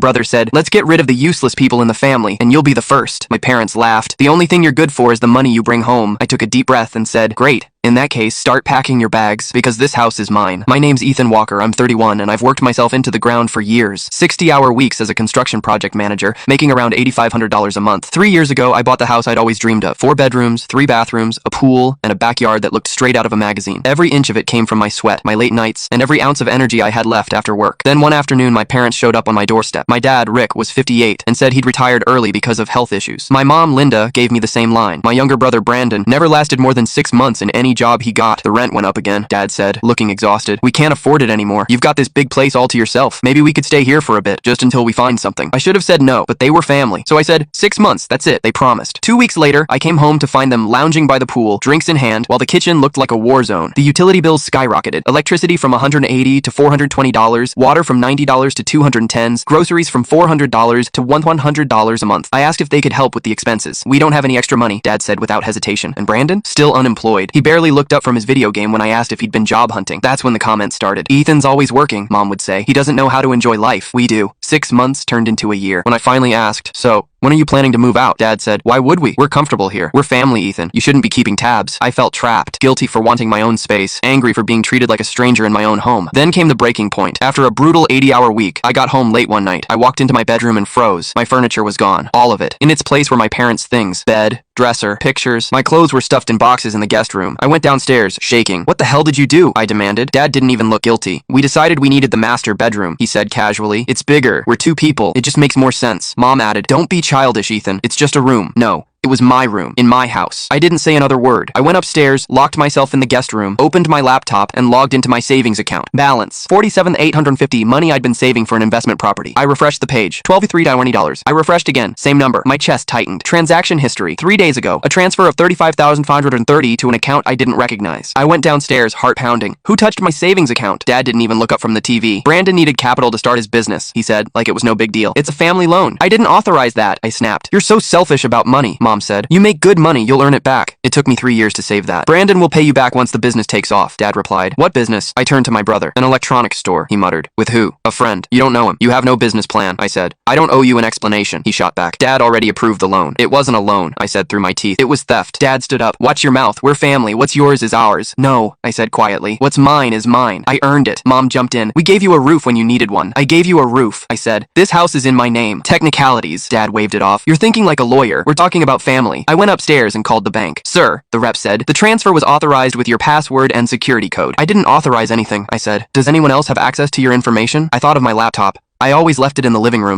Brother said, let's get rid of the useless people in the family, and you'll be the first. My parents laughed. The only thing you're good for is the money you bring home. I took a deep breath and said, great. In that case, start packing your bags, because this house is mine. My name's Ethan Walker, I'm 31, and I've worked myself into the ground for years. 60-hour weeks as a construction project manager, making around $8,500 a month. 3 years ago, I bought the house I'd always dreamed of. 4 bedrooms, 3 bathrooms, a pool, and a backyard that looked straight out of a magazine. Every inch of it came from my sweat, my late nights, and every ounce of energy I had left after work. Then one afternoon, my parents showed up on my doorstep. My dad, Rick, was 58, and said he'd retired early because of health issues. My mom, Linda, gave me the same line. My younger brother, Brandon, never lasted more than 6 months in any job he got. The rent went up again, Dad said, looking exhausted. We can't afford it anymore. You've got this big place all to yourself. Maybe we could stay here for a bit, just until we find something. I should have said no, but they were family. So I said, 6 months, that's it, they promised. 2 weeks later, I came home to find them lounging by the pool, drinks in hand, while the kitchen looked like a war zone. The utility bills skyrocketed. Electricity from $180 to $420, water from $90 to $210, groceries from $400 to $100 a month. I asked if they could help with the expenses. We don't have any extra money, Dad said without hesitation. And Brandon? Still unemployed. He barely looked up from his video game when I asked if he'd been job hunting. That's when the comments started. Ethan's always working, Mom would say. He doesn't know how to enjoy life. We do. 6 months turned into a year. When I finally asked, so, when are you planning to move out? Dad said, why would we? We're comfortable here. We're family, Ethan. You shouldn't be keeping tabs. I felt trapped, guilty for wanting my own space, angry for being treated like a stranger in my own home. Then came the breaking point. After a brutal 80-hour week, I got home late one night. I walked into my bedroom and froze. My furniture was gone. All of it. In its place were my parents' things. Bed, dresser, pictures. My clothes were stuffed in boxes in the guest room. I went downstairs, shaking. What the hell did you do? I demanded. Dad didn't even look guilty. We decided we needed the master bedroom, he said casually. It's bigger. We're 2 people. It just makes more sense. Mom added, don't be childish, Ethan. It's just a room. No. It was my room, in my house. I didn't say another word. I went upstairs, locked myself in the guest room, opened my laptop, and logged into my savings account. Balance, $47,850, money I'd been saving for an investment property. I refreshed the page, $23.20. I refreshed again, same number. My chest tightened. Transaction history, 3 days ago, a transfer of $35,530 to an account I didn't recognize. I went downstairs, heart pounding. Who touched my savings account? Dad didn't even look up from the TV. Brandon needed capital to start his business, he said, like it was no big deal. It's a family loan. I didn't authorize that, I snapped. You're so selfish about money, Mom said. You make good money, you'll earn it back. It took me 3 years to save that. Brandon will pay you back once the business takes off, Dad replied. What business? I turned to my brother. An electronics store, he muttered. With who? A friend. You don't know him. You have no business plan, I said. I don't owe you an explanation, he shot back. Dad already approved the loan. It wasn't a loan, I said through my teeth. It was theft. Dad stood up. Watch your mouth. We're family. What's yours is ours. No, I said quietly. What's mine is mine. I earned it. Mom jumped in. We gave you a roof when you needed one. I gave you a roof, I said. This house is in my name. Technicalities. Dad waved it off. You're thinking like a lawyer. We're talking about family. I went upstairs and called the bank. Sir, the rep said, the transfer was authorized with your password and security code. I didn't authorize anything, I said. Does anyone else have access to your information? I thought of my laptop. I always left it in the living room.